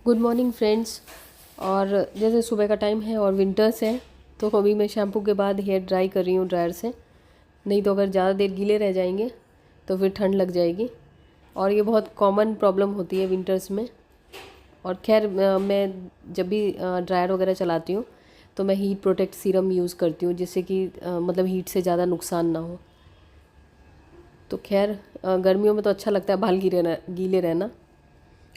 Good morning friends. और जैसे सुबह का टाइम है और विंटर्स है, तो अभी मैं शैम्पू के बाद हेयर ड्राई कर रही हूँ ड्रायर से। नहीं तो अगर ज़्यादा देर गीले रह जाएंगे तो फिर ठंड लग जाएगी, और ये बहुत कॉमन प्रॉब्लम होती है विंटर्स में। और खैर मैं जब भी ड्रायर वगैरह चलाती हूँ तो मैं हीट प्रोटेक्ट सीरम यूज़ करती हूँ, जिससे कि मतलब हीट से ज़्यादा नुकसान ना हो। तो खैर गर्मियों में तो अच्छा लगता है बाल गीले रहना।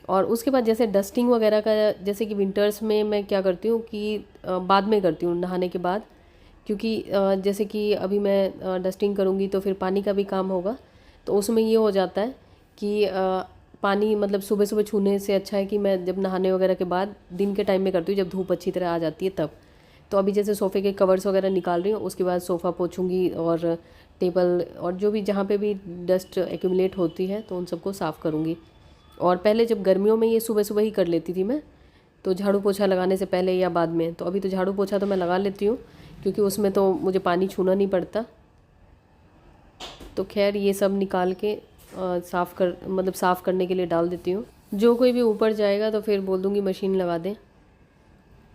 और उसके बाद जैसे डस्टिंग वगैरह का, जैसे कि विंटर्स में मैं क्या करती हूँ कि बाद में करती हूँ नहाने के बाद, क्योंकि जैसे कि अभी मैं डस्टिंग करूँगी तो फिर पानी का भी काम होगा। तो उसमें ये हो जाता है कि पानी मतलब सुबह सुबह छूने से अच्छा है कि मैं जब नहाने वगैरह के बाद दिन के टाइम में करती हूँ, जब धूप अच्छी तरह आ जाती है तब। तो अभी जैसे सोफ़े के कवर्स वगैरह निकाल रही हूँ, उसके बाद सोफ़ा पोछूंगी और टेबल और जो भी जहाँ पे भी डस्ट एक्यूमुलेट होती है तो उन सबको साफ़ करूँगी। और पहले जब गर्मियों में ये सुबह सुबह ही कर लेती थी मैं, तो झाड़ू पोछा लगाने से पहले या बाद में। तो अभी तो झाड़ू पोछा तो मैं लगा लेती हूँ, क्योंकि उसमें तो मुझे पानी छूना नहीं पड़ता। तो खैर ये सब निकाल के साफ़ करने के लिए डाल देती हूँ। जो कोई भी ऊपर जाएगा तो फिर बोल दूँगी मशीन लगा दें।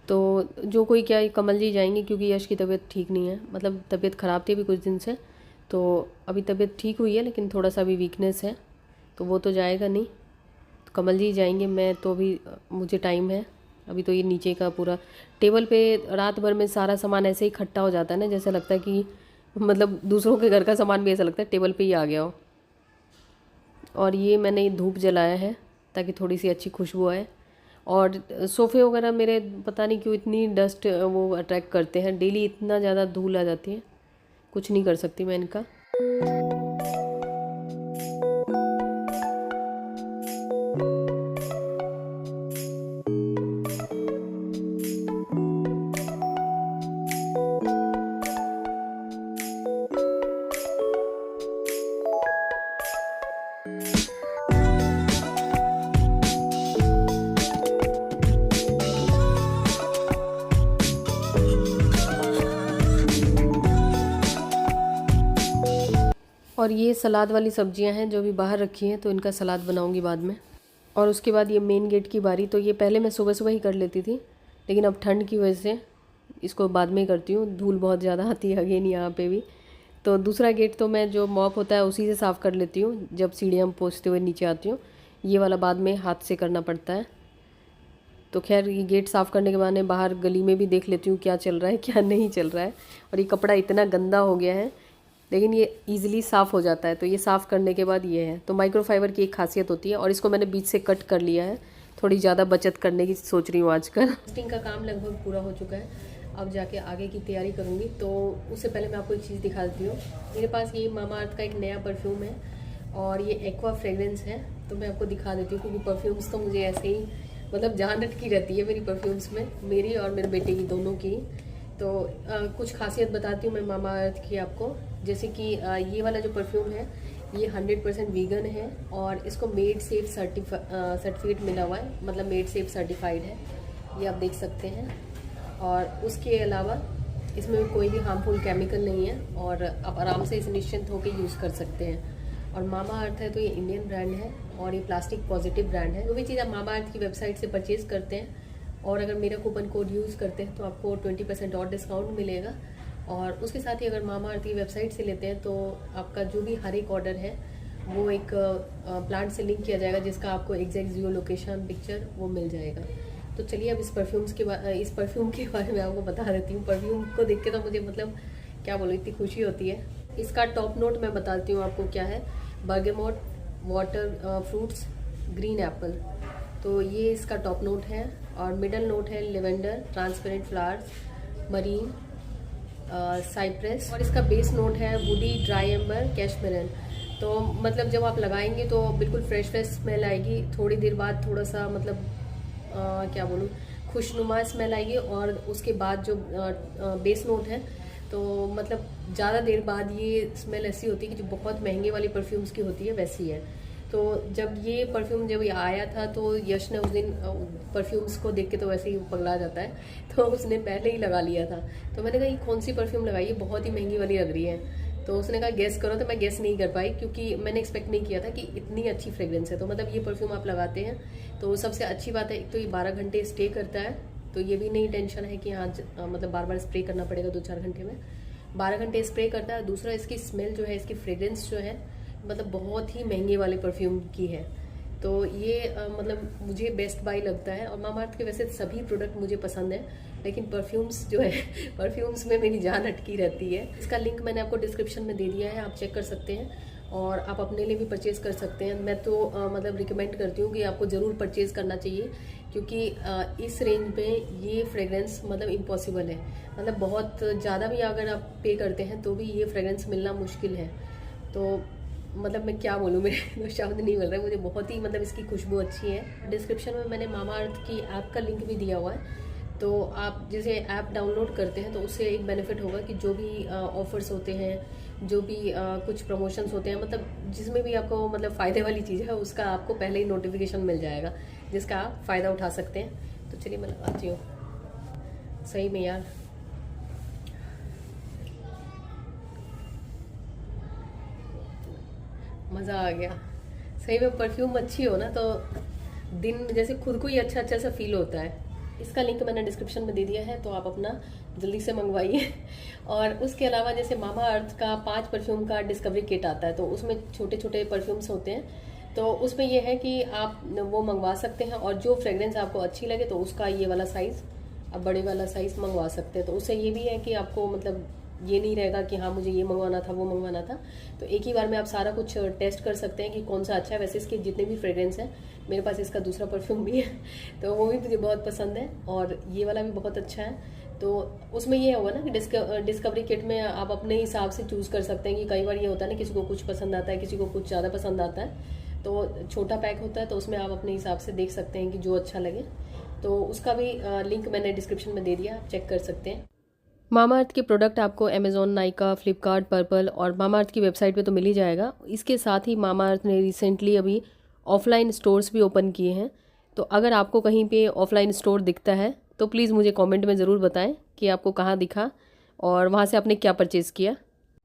तो जो कोई क्या, कमल जी जाएंगे, क्योंकि यश की तबीयत ठीक नहीं है। मतलब तबीयत ख़राब थी अभी कुछ दिन से, तो अभी तबीयत ठीक हुई है, लेकिन थोड़ा सा अभी वीकनेस है, तो वो तो जाएगा नहीं। तो कमल जी जाएंगे, मैं तो अभी मुझे टाइम है। अभी तो ये नीचे का पूरा टेबल पे रात भर में सारा सामान ऐसे ही इकट्ठा हो जाता है ना, जैसे लगता है कि मतलब दूसरों के घर का सामान भी ऐसा लगता है टेबल पे ही आ गया हो। और ये मैंने धूप जलाया है ताकि थोड़ी सी अच्छी खुशबू आए। और सोफ़े वगैरह मेरे पता नहीं क्यों इतनी डस्ट वो अट्रैक्ट करते हैं, डेली इतना ज़्यादा धूल आ जाती है, कुछ नहीं कर सकती मैं इनका। और ये सलाद वाली सब्जियां हैं जो भी बाहर रखी हैं, तो इनका सलाद बनाऊंगी बाद में। और उसके बाद ये मेन गेट की बारी, तो ये पहले मैं सुबह सुबह ही कर लेती थी, लेकिन अब ठंड की वजह से इसको बाद में करती हूँ। धूल बहुत ज़्यादा आती है अगेन यहाँ पे भी। तो दूसरा गेट तो मैं जो मॉप होता है उसी से साफ़ कर लेती हूँ जब सीढ़ियाँ पोंछते हुए नीचे आती हूँ। ये वाला बाद में हाथ से करना पड़ता है। तो खैर ये गेट साफ़ करने के बाद बाहर गली में भी देख लेती हूँ क्या चल रहा है क्या नहीं चल रहा है। और ये कपड़ा इतना गंदा हो गया है, लेकिन ये ईज़िली साफ़ हो जाता है। तो ये साफ़ करने के बाद ये है। तो माइक्रोफाइबर की एक खासियत होती है, और इसको मैंने बीच से कट कर लिया है, थोड़ी ज़्यादा बचत करने की सोच रही हूँ आजकल। डस्टिंग का काम लगभग पूरा हो चुका है, अब जाके आगे की तैयारी करूँगी। तो उससे पहले मैं आपको एक चीज़ दिखा देती हूँ। मेरे पास ये मामा अर्थ का एक नया परफ्यूम है, और ये एक्वा फ्रेगरेंस है। तो मैं आपको दिखा देती हूँ, क्योंकि परफ्यूम्स तो मुझे ऐसे ही मतलब जान अटकी रहती है मेरी परफ्यूम्स में, मेरी और मेरे बेटे की दोनों की। तो कुछ खासियत बताती हूँ मैं मामा अर्थ की आपको। जैसे कि ये वाला जो परफ्यूम है ये 100% वीगन है, और इसको मेड सेफ सर्टिफिकेट मिला हुआ है, मतलब मेड सेफ सर्टिफाइड है, ये आप देख सकते हैं। और उसके अलावा इसमें कोई भी हार्मफुल केमिकल नहीं है, और आप आराम से इसे निश्चिंत होकर यूज़ कर सकते हैं। और मामा अर्थ है तो ये इंडियन ब्रांड है, और ये प्लास्टिक पॉजिटिव ब्रांड है। जो भी चीज़ आप मामा अर्थ की वेबसाइट से परचेज़ करते हैं और अगर मेरा कूपन कोड यूज़ करते हैं तो आपको 20% और डिस्काउंट मिलेगा। और उसके साथ ही अगर मामा अर्थ की वेबसाइट से लेते हैं तो आपका जो भी हर एक ऑर्डर है वो एक प्लांट से लिंक किया जाएगा, जिसका आपको एग्जैक्ट जियो लोकेशन पिक्चर वो मिल जाएगा। तो चलिए अब इस परफ्यूम के बारे में आपको बता देती हूँ। परफ्यूम को देख के तो मुझे मतलब क्या बोलूँ, इतनी खुशी होती है। इसका टॉप नोट मैं बताती हूँ आपको क्या है। बर्गेमोट, वाटर फ्रूट्स, ग्रीन एप्पल, तो ये इसका टॉप नोट है। और मिडल नोट है lavender, transparent flowers, marine, Cypress. और इसका बेस नोट है वुडी, ड्राई एम्बर, कैशमेरन। तो मतलब जब आप लगाएंगे तो बिल्कुल फ्रेश फ्रेश स्मेल आएगी। थोड़ी देर बाद थोड़ा सा मतलब क्या बोलूँ, खुशनुमा स्मेल आएगी। और उसके बाद जो बेस नोट है तो मतलब ज़्यादा देर बाद ये स्मेल ऐसी होती है कि जो बहुत महंगे वाली परफ्यूम्स की होती है वैसी है। तो जब ये परफ्यूम जब ये आया था तो यश ने उस दिन परफ्यूम्स को देख के तो वैसे ही पगला जाता है, तो उसने पहले ही लगा लिया था। तो मैंने कहा ये कौन सी परफ्यूम लगाई है, बहुत ही महंगी वाली लग रही है। तो उसने कहा गेस करो, तो मैं गेस नहीं कर पाई क्योंकि मैंने एक्सपेक्ट नहीं किया था कि इतनी अच्छी फ्रेग्रेंस है। तो मतलब ये परफ्यूम आप लगाते हैं तो सबसे अच्छी बात है, एक तो ये 12 घंटे स्टे करता है, तो ये भी नहीं टेंशन है कि हाँ मतलब बार बार स्प्रे करना पड़ेगा 2-4 घंटे में, 12 घंटे स्प्रे करता है। दूसरा इसकी स्मेल जो है, इसकी फ्रेग्रेंस जो है मतलब बहुत ही महंगे वाले परफ्यूम की है। तो ये मतलब मुझे बेस्ट बाय लगता है। और मामाअर्थ के वैसे सभी प्रोडक्ट मुझे पसंद है, लेकिन परफ्यूम्स जो है परफ्यूम्स में मेरी जान अटकी रहती है। इसका लिंक मैंने आपको डिस्क्रिप्शन में दे दिया है, आप चेक कर सकते हैं और आप अपने लिए भी परचेज़ कर सकते हैं। मैं तो मतलब रिकमेंड करती हूँ कि आपको ज़रूर परचेज़ करना चाहिए, क्योंकि इस रेंज में ये फ्रेग्रेंस मतलब इम्पॉसिबल है। मतलब बहुत ज़्यादा भी अगर आप पे करते हैं तो भी ये फ्रेग्रेंस मिलना मुश्किल है। तो मतलब मैं क्या बोलूँ, मेरे तो शब्द नहीं मिल रहे, मुझे बहुत ही मतलब इसकी खुशबू अच्छी है। डिस्क्रिप्शन में मैंने मामाअर्थ की ऐप का लिंक भी दिया हुआ है, तो आप जैसे ऐप डाउनलोड करते हैं तो उससे एक बेनिफिट होगा कि जो भी ऑफर्स होते हैं, जो भी कुछ प्रमोशंस होते हैं, मतलब जिसमें भी आपको मतलब फ़ायदे वाली चीज़ है उसका आपको पहले ही नोटिफिकेशन मिल जाएगा, जिसका आप फ़ायदा उठा सकते हैं। तो चलिए मैं लगाती हूँ। सही में यार मज़ा आ गया। सही में परफ्यूम अच्छी हो ना तो दिन जैसे खुद को ही अच्छा अच्छा सा फील होता है। इसका लिंक मैंने डिस्क्रिप्शन में दे दिया है, तो आप अपना जल्दी से मंगवाइए। और उसके अलावा जैसे मामाअर्थ का 5 परफ्यूम का डिस्कवरी किट आता है, तो उसमें छोटे छोटे परफ्यूम्स होते हैं, तो उसमें यह है कि आप वो मंगवा सकते हैं और जो फ्रेग्रेंस आपको अच्छी लगे तो उसका ये वाला साइज़, आप बड़े वाला साइज़ मंगवा सकते हैं। तो उससे ये भी है कि आपको मतलब ये नहीं रहेगा कि हाँ मुझे ये मंगवाना था वो मंगवाना था, तो एक ही बार में आप सारा कुछ टेस्ट कर सकते हैं कि कौन सा अच्छा है। वैसे इसके जितने भी फ्रेग्रेंस हैं, मेरे पास इसका दूसरा परफ्यूम भी है तो वो भी मुझे बहुत पसंद है और ये वाला भी बहुत अच्छा है। तो उसमें ये होगा ना कि डिस्कवरी किट में आप अपने हिसाब से चूज़ कर सकते हैं कि कई बार ये होता है ना किसी को कुछ पसंद आता है, किसी को कुछ ज़्यादा पसंद आता है, तो छोटा पैक होता है तो उसमें आप अपने हिसाब से देख सकते हैं कि जो अच्छा लगे। तो उसका भी लिंक मैंने डिस्क्रिप्शन में दे दिया, आप चेक कर सकते हैं। मामाअर्थ के प्रोडक्ट आपको अमेज़ॉन, नाइका, फ्लिपकार्ट, पर्पल और मामाअर्थ की वेबसाइट पे तो मिल ही जाएगा। इसके साथ ही मामाअर्थ ने रिसेंटली अभी ऑफलाइन स्टोर्स भी ओपन किए हैं, तो अगर आपको कहीं पे ऑफलाइन स्टोर दिखता है तो प्लीज़ मुझे कमेंट में ज़रूर बताएं कि आपको कहाँ दिखा और वहाँ से आपने क्या परचेज़ किया।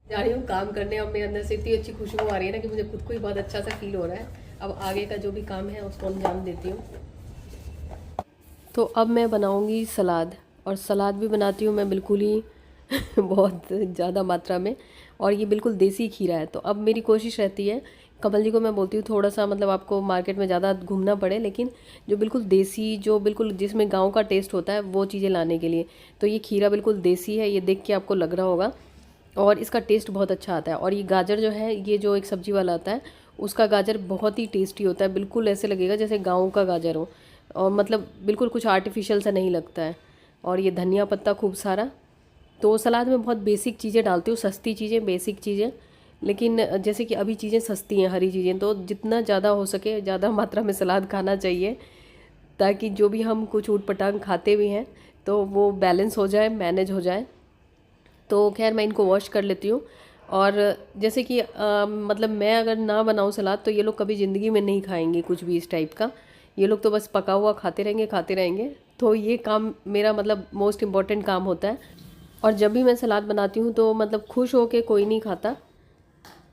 जा रही हूँ काम करने और मेरे अंदर से इतनी अच्छी खुशबू आ रही है ना कि मुझे खुद को ही बहुत अच्छा सा फील हो रहा है। अब आगे का जो भी काम है उसको अंजाम देती हूँ। तो अब मैं बनाऊँगी सलाद, और सलाद भी बनाती हूँ मैं बिल्कुल ही बहुत ज़्यादा मात्रा में, और ये बिल्कुल देसी खीरा है। तो अब मेरी कोशिश रहती है, कमल जी को मैं बोलती हूँ थोड़ा सा मतलब आपको मार्केट में ज़्यादा घूमना पड़े, लेकिन जो बिल्कुल देसी, जो बिल्कुल जिसमें गांव का टेस्ट होता है वो चीज़ें लाने के लिए। तो ये खीरा बिल्कुल देसी है, ये देख के आपको लग रहा होगा, और इसका टेस्ट बहुत अच्छा आता है। और ये गाजर जो है, ये जो एक सब्जी वाला आता है उसका गाजर बहुत ही टेस्टी होता है, बिल्कुल ऐसे लगेगा जैसे गाँव का गाजर हो, और मतलब बिल्कुल कुछ आर्टिफिशियल सा नहीं लगता है। और ये धनिया पत्ता खूब सारा। तो सलाद में बहुत बेसिक चीज़ें डालती हूँ, सस्ती चीज़ें, बेसिक चीज़ें, लेकिन जैसे कि अभी चीज़ें सस्ती हैं, हरी चीज़ें, तो जितना ज़्यादा हो सके ज़्यादा मात्रा में सलाद खाना चाहिए, ताकि जो भी हम कुछ ऊट पटांग खाते भी हैं तो वो बैलेंस हो जाए, मैनेज हो जाए। तो खैर मैं इनको वॉश कर लेती हूँ। और जैसे कि मतलब मैं अगर ना बनाऊँ सलाद तो ये लोग कभी ज़िंदगी में नहीं खाएंगे कुछ भी इस टाइप का, ये लोग तो बस पका हुआ खाते रहेंगे खाते रहेंगे। तो ये काम मेरा मतलब मोस्ट इम्पॉर्टेंट काम होता है। और जब भी मैं सलाद बनाती हूँ तो मतलब खुश हो के कोई नहीं खाता,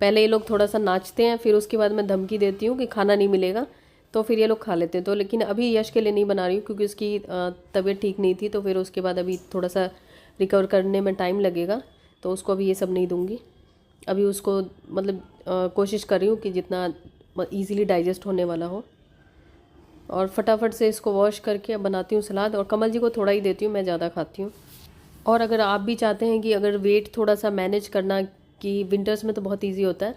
पहले ये लोग थोड़ा सा नाचते हैं, फिर उसके बाद मैं धमकी देती हूँ कि खाना नहीं मिलेगा, तो फिर ये लोग खा लेते हैं। तो लेकिन अभी यश के लिए नहीं बना रही हूँ क्योंकि उसकी तबीयत ठीक नहीं थी, तो फिर उसके बाद अभी थोड़ा सा रिकवर करने में टाइम लगेगा, तो उसको अभी ये सब नहीं दूँगी। अभी उसको मतलब कोशिश कर रही हूँ कि जितना ईज़िली डाइजेस्ट होने वाला हो। और फटाफट से इसको वॉश करके अब बनाती हूँ सलाद, और कमल जी को थोड़ा ही देती हूँ, मैं ज़्यादा खाती हूँ। और अगर आप भी चाहते हैं कि अगर वेट थोड़ा सा मैनेज करना, कि विंटर्स में तो बहुत इजी होता है,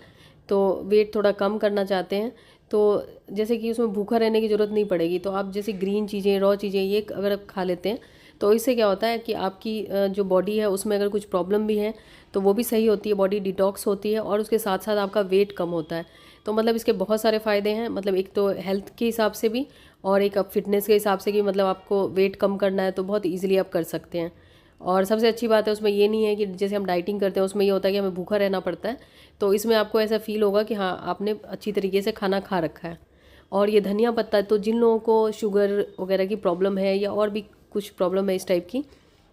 तो वेट थोड़ा कम करना चाहते हैं, तो जैसे कि उसमें भूखा रहने की ज़रूरत नहीं पड़ेगी, तो आप जैसे ग्रीन चीज़ें, रॉ चीज़ें ये अगर आप खा लेते हैं तो इससे क्या होता है कि आपकी जो बॉडी है उसमें अगर कुछ प्रॉब्लम भी है तो वो भी सही होती है, बॉडी डिटॉक्स होती है, और उसके साथ साथ आपका वेट कम होता है। तो मतलब इसके बहुत सारे फ़ायदे हैं, मतलब एक तो हेल्थ के हिसाब से भी, और एक अब फिटनेस के हिसाब से कि मतलब आपको वेट कम करना है तो बहुत ईजिली आप कर सकते हैं। और सबसे अच्छी बात है उसमें ये नहीं है कि जैसे हम डाइटिंग करते हैं उसमें ये होता है कि हमें भूखा रहना पड़ता है, तो इसमें आपको ऐसा फील होगा कि हाँ आपने अच्छी तरीके से खाना खा रखा है। और ये धनिया पत्ता, तो जिन लोगों को शुगर वगैरह की प्रॉब्लम है या और भी कुछ प्रॉब्लम है इस टाइप की,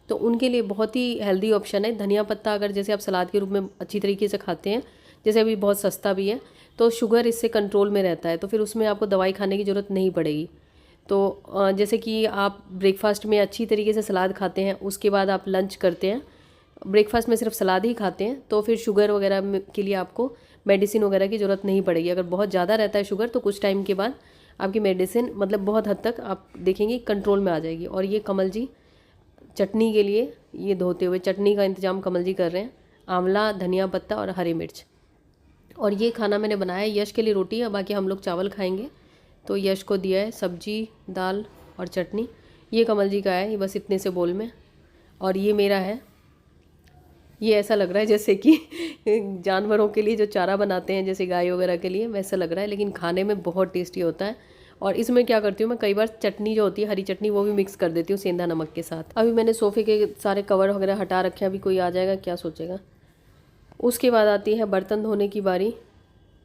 तो उनके लिए बहुत ही हेल्दी ऑप्शन है धनिया पत्ता। अगर जैसे आप सलाद के रूप में अच्छी तरीके से खाते हैं, जैसे अभी बहुत सस्ता भी है, तो शुगर इससे कंट्रोल में रहता है, तो फिर उसमें आपको दवाई खाने की ज़रूरत नहीं पड़ेगी। तो जैसे कि आप ब्रेकफास्ट में अच्छी तरीके से सलाद खाते हैं, उसके बाद आप लंच करते हैं, ब्रेकफास्ट में सिर्फ सलाद ही खाते हैं, तो फिर शुगर वगैरह के लिए आपको मेडिसिन वगैरह की ज़रूरत नहीं पड़ेगी। अगर बहुत ज़्यादा रहता है शुगर तो कुछ टाइम के बाद आपकी मेडिसिन मतलब बहुत हद तक आप देखेंगे कंट्रोल में आ जाएगी। और ये कमल जी चटनी के लिए ये धोते हुए चटनी का इंतज़ाम कमल जी कर रहे हैं, आंवला, धनिया पत्ता और हरी मिर्च। और ये खाना मैंने बनाया है, यश के लिए रोटी है, बाकी हम लोग चावल खाएंगे। तो यश को दिया है सब्जी, दाल और चटनी। ये कमल जी का है, ये बस इतने से बोल में। और ये मेरा है, ये ऐसा लग रहा है जैसे कि जानवरों के लिए जो चारा बनाते हैं जैसे गाय वगैरह के लिए, वैसा लग रहा है, लेकिन खाने में बहुत टेस्टी होता है। और इसमें क्या करती हूँ मैं, कई बार चटनी जो होती है हरी चटनी वो भी मिक्स कर देती हूँ सेंधा नमक के साथ। अभी मैंने सोफ़े के सारे कवर वगैरह हटा रखे हैं, अभी कोई आ जाएगा क्या सोचेगा। उसके बाद आती है बर्तन धोने की बारी,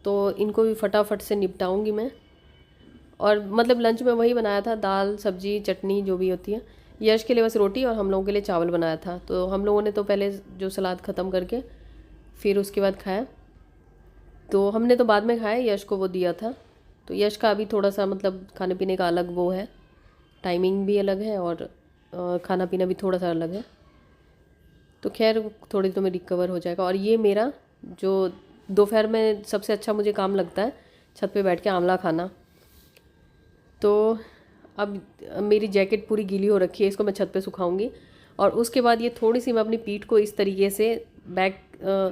तो इनको भी फटाफट से निपटाऊँगी मैं। और मतलब लंच में वही बनाया था, दाल सब्जी चटनी जो भी होती है। यश के लिए बस रोटी और हम लोगों के लिए चावल बनाया था। तो हम लोगों ने तो पहले जो सलाद ख़त्म करके फिर उसके बाद खाया, तो हमने तो बाद में खाया, यश को वो दिया था। तो यश का अभी थोड़ा सा मतलब खाने पीने का अलग वो है, टाइमिंग भी अलग है और खाना पीना भी थोड़ा सा अलग है। तो खैर थोड़ी तो में रिकवर हो जाएगा। और ये मेरा जो दोपहर में सबसे अच्छा मुझे काम लगता है, छत पे बैठ के आंवला खाना। तो अब मेरी जैकेट पूरी गीली हो रखी है, इसको मैं छत पे सुखाऊंगी। और उसके बाद ये थोड़ी सी मैं अपनी पीठ को इस तरीके से बैक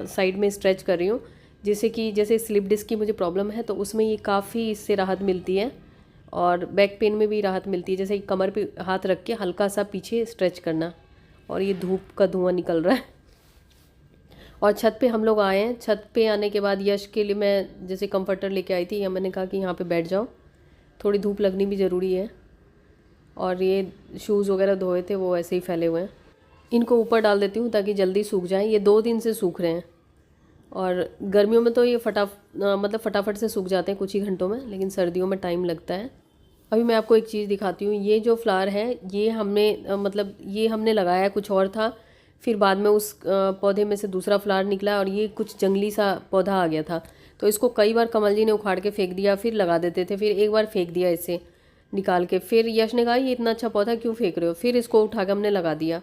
साइड में स्ट्रेच कर रही हूँ, जिससे कि जैसे स्लिप डिस्क की मुझे प्रॉब्लम है तो उसमें ये काफ़ी इससे राहत मिलती है, और बैक पेन में भी राहत मिलती है। जैसे कि कमर पे हाथ रख के हल्का सा पीछे स्ट्रेच करना। और ये धूप का धुआं निकल रहा है। और छत पे हम लोग आए हैं, छत पे आने के बाद यश के लिए मैं जैसे कंफर्टर लेके आई थी, या मैंने कहा कि यहाँ पे बैठ जाओ, थोड़ी धूप लगनी भी ज़रूरी है। और ये शूज़ वगैरह धोए थे वो ऐसे ही फैले हुए हैं, इनको ऊपर डाल देती हूँ ताकि जल्दी सूख जाएं। ये 2 दिन से सूख रहे हैं, और गर्मियों में तो ये मतलब फटाफट से सूख जाते हैं कुछ ही घंटों में, लेकिन सर्दियों में टाइम लगता है। अभी मैं आपको एक चीज़ दिखाती हूँ, ये जो फ्लावर है ये हमने मतलब ये हमने लगाया, कुछ और था, फिर बाद में उस पौधे में से दूसरा फ्लावर निकला और ये कुछ जंगली सा पौधा आ गया था। तो इसको कई बार कमल जी ने उखाड़ के फेंक दिया, फिर लगा देते थे, फिर एक बार फेंक दिया इसे निकाल के। फिर यश ने कहा ये इतना अच्छा पौधा क्यों फेंक रहे हो, फिर इसको उठा के हमने लगा दिया।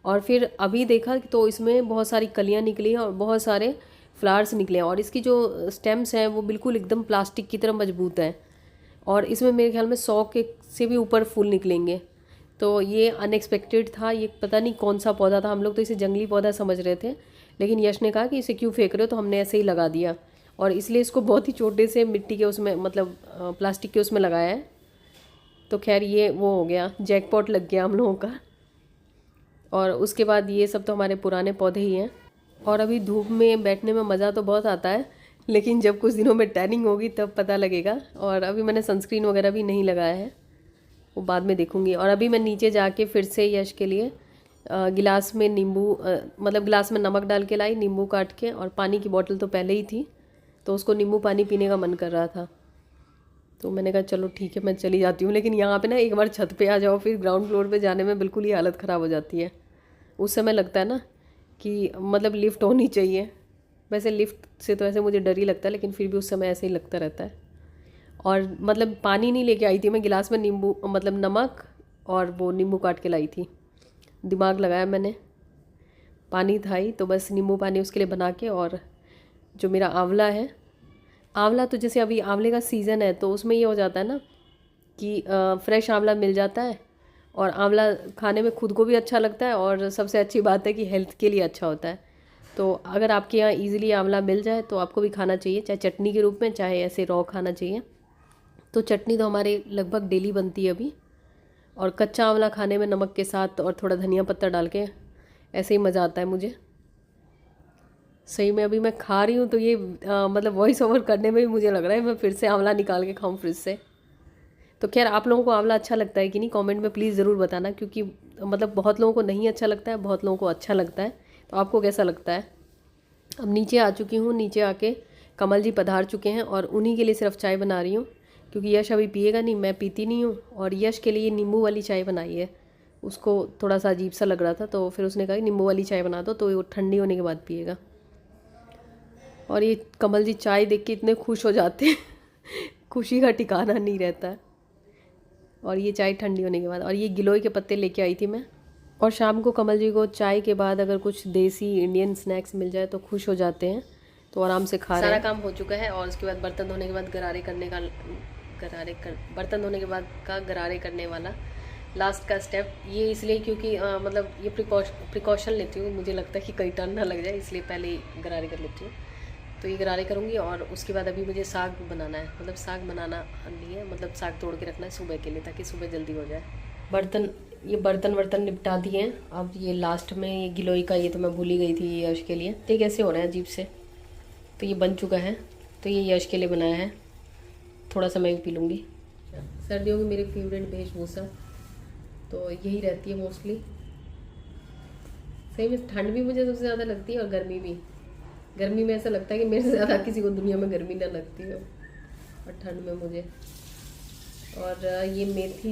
और फिर अभी देखा तो इसमें बहुत सारी कलियाँ निकली हैं और बहुत सारे फ्लावर्स निकले हैं, और इसकी जो स्टेम्स हैं वो बिल्कुल एकदम प्लास्टिक की तरह मजबूत है। और इसमें मेरे ख्याल में 100 के से भी ऊपर फूल निकलेंगे। तो ये अनएक्सपेक्टेड था, ये पता नहीं कौन सा पौधा था, हम लोग तो इसे जंगली पौधा समझ रहे थे, लेकिन यश ने कहा कि इसे क्यों फेंक रहे हो, तो हमने ऐसे ही लगा दिया। और इसलिए इसको बहुत ही छोटे से मिट्टी के उसमें मतलब प्लास्टिक के उसमें लगाया है। तो खैर ये वो हो गया, जैकपॉट लग गया हम लोगों का। और उसके बाद ये सब तो हमारे पुराने पौधे ही हैं। और अभी धूप में बैठने में मज़ा तो बहुत आता है, लेकिन जब कुछ दिनों में टैनिंग होगी तब पता लगेगा। और अभी मैंने सनस्क्रीन वगैरह भी नहीं लगाया है, वो बाद में देखूंगी। और अभी मैं नीचे जाके फिर से यश के लिए गिलास में नींबू मतलब गिलास में नमक डाल के लाई, नींबू काट के, और पानी की बोतल तो पहले ही थी, तो उसको नींबू पानी पीने का मन कर रहा था। तो मैंने कहा चलो ठीक है मैं चली जाती हूँ। लेकिन यहाँ पे ना एक बार छत पे आ जाओ फिर ग्राउंड फ्लोर पे जाने में बिल्कुल ही हालत ख़राब हो जाती है। उस समय लगता है ना कि मतलब लिफ्ट होनी चाहिए। वैसे लिफ्ट से तो ऐसे मुझे डर ही लगता है, लेकिन फिर भी उस समय ऐसे ही लगता रहता है। और मतलब पानी नहीं लेके आई थी मैं, गिलास में नींबू मतलब नमक और वो नींबू काट के लाई थी। दिमाग लगाया मैंने, पानी था ही तो बस नींबू पानी उसके लिए बना के। और जो मेरा आंवला है, आंवला तो जैसे अभी आंवले का सीज़न है तो उसमें ये हो जाता है ना कि फ्रेश आंवला मिल जाता है, और आंवला खाने में खुद को भी अच्छा लगता है, और सबसे अच्छी बात है कि हेल्थ के लिए अच्छा होता है। तो अगर आपके यहाँ ईज़िली आंवला मिल जाए तो आपको भी खाना चाहिए, चाहे चटनी के रूप में चाहे ऐसे रॉ खाना चाहिए। तो चटनी तो हमारे लगभग डेली बनती है अभी, और कच्चा आंवला खाने में नमक के साथ और थोड़ा धनिया पत्ता डाल के ऐसे ही मज़ा आता है मुझे। सही में अभी मैं खा रही हूँ तो ये मतलब वॉइस ओवर करने में भी मुझे लग रहा है मैं फिर से आंवला निकाल के खाऊं फ्रिज से। तो खैर आप लोगों को आंवला अच्छा लगता है कि नहीं, कमेंट में प्लीज़ ज़रूर बताना, क्योंकि मतलब बहुत लोगों को नहीं अच्छा लगता है, बहुत लोगों को अच्छा लगता है। तो आपको कैसा लगता है। अब नीचे आ चुकी हूँ, नीचे आके कमल जी पधार चुके हैं और उन्हीं के लिए सिर्फ चाय बना रही हूँ, क्योंकि यश अभी पिएगा नहीं, मैं पीती नहीं हूँ। और यश के लिए नींबू वाली चाय बनाई है, उसको थोड़ा सा अजीब सा लग रहा था, तो फिर उसने कहा कि नींबू वाली चाय बना दो, तो वो ठंडी होने के बाद पिएगा। और ये कमल जी चाय देख के इतने खुश हो जाते हैं खुशी का ठिकाना नहीं रहता है। और ये चाय ठंडी होने के बाद, और ये गिलोय के पत्ते लेके आई थी मैं। और शाम को कमल जी को चाय के बाद अगर कुछ देसी इंडियन स्नैक्स मिल जाए तो खुश हो जाते हैं, तो आराम से खा रहे हैं। सारा काम हो चुका है और उसके बाद बर्तन धोने के बाद गरारे करने वाला लास्ट का स्टेप। ये इसलिए क्योंकि मतलब ये प्रिकॉशन लेती हूँ, मुझे लगता है कि कहीं टर्न ना लग जाए, इसलिए पहले ही गरारे कर लेती हूँ। तो ये गरारे करूँगी और उसके बाद अभी मुझे साग बनाना है, मतलब साग बनाना नहीं है, मतलब साग तोड़ के रखना है सुबह के लिए, ताकि सुबह जल्दी हो जाए। बर्तन वर्तन निपटा दिए हैं। अब ये लास्ट में ये गिलोय का, ये तो मैं भूल ही गई थी, ये यश के लिए। तो कैसे हो रहा है अजीब से। तो ये बन चुका है, तो ये यश के लिए बनाया है। थोड़ा सा मैं भी पी लूँगी। सर्दियों की मेरी फेवरेट वेशभूषा तो यही रहती है मोस्टली। सही में ठंड भी मुझे सबसे ज़्यादा लगती है और गर्मी भी। गर्मी में ऐसा लगता है कि मेरे से ज़्यादा किसी को दुनिया में गर्मी ना लगती हो, और ठंड में मुझे। और ये मेथी,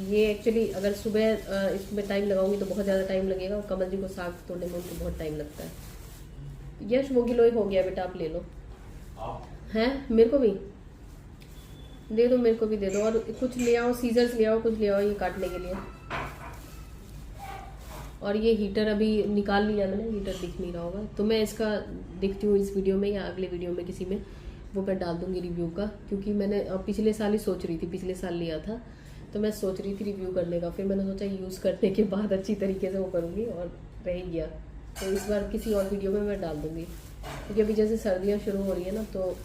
ये एक्चुअली अगर सुबह इसमें टाइम लगाऊंगी तो बहुत ज़्यादा टाइम लगेगा, और कमल जी को साग तोड़ने में उनको बहुत टाइम लगता है। यश वो गिलोय हो गया बेटा, आप ले लो। हैं मेरे को भी दे दो, मेरे को भी दे दो। और कुछ ले आओ, सीजर्स ले आओ, कुछ ले आओ ये काटने के लिए। और ये हीटर अभी निकाल लिया मैंने, हीटर दिख नहीं रहा होगा, तो मैं इसका दिखती हूँ इस वीडियो में या अगले वीडियो में किसी में, वो मैं डाल दूँगी रिव्यू का। क्योंकि मैंने पिछले साल ही सोच रही थी, पिछले साल लिया था, तो मैं सोच रही थी रिव्यू करने का। फिर मैंने सोचा यूज़ करने के बाद अच्छी तरीके से वो करूँगी, और रह ही गया। तो इस बार किसी और वीडियो में मैं डाल दूँगी। क्योंकि अभी जैसे सर्दियाँ शुरू हो रही है ना, तो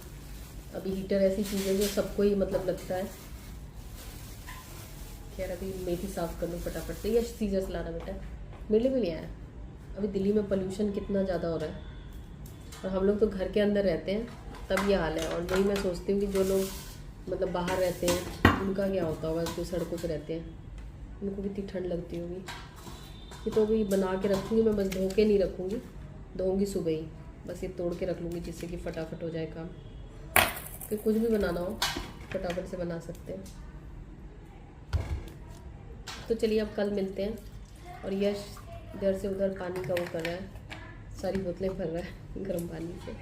अभी हीटर ऐसी चीज़ है जो सबको ही मतलब लगता है। खैर अभी मेथी साफ़ कर लूँ फटाफट से। या सीजर्स लाना बेटा, मेरे लिए भी ले आया। अभी दिल्ली में पोल्यूशन कितना ज़्यादा हो रहा है, और हम लोग तो घर के अंदर रहते हैं, तब ये हाल है। और यही मैं सोचती हूँ कि जो लोग मतलब बाहर रहते हैं उनका क्या होता होगा, जो सड़कों पर रहते हैं, उनको कितनी ठंड लगती होगी। ये तो अभी बना के रखूँगी मैं, बस धो के नहीं रखूँगी, धोऊँगी सुबह ही। बस ये तोड़ के रख लूँगी जिससे कि फटाफट हो जाए काम। फिर कुछ भी बनाना हो फटाफट से बना सकते हैं। तो चलिए अब कल मिलते हैं। और यश इधर से उधर पानी का वो कर रहा है, सारी बोतलें भर रहा है गर्म पानी से।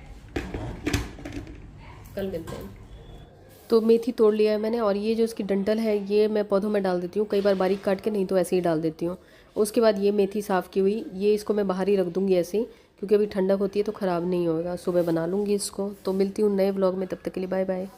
कल मिलते हैं। तो मेथी तोड़ लिया है मैंने, और ये जो इसकी डंठल है ये मैं पौधों में डाल देती हूँ, कई बार बारीक काट के, नहीं तो ऐसे ही डाल देती हूँ। उसके बाद ये मेथी साफ़ की हुई, ये इसको मैं बाहर ही रख दूँगी ऐसे ही, क्योंकि अभी ठंडक होती है तो ख़राब नहीं होगा। सुबह बना लूँगी इसको। तो मिलती हूँ नए व्लॉग में, तब तक के लिए बाय बाय।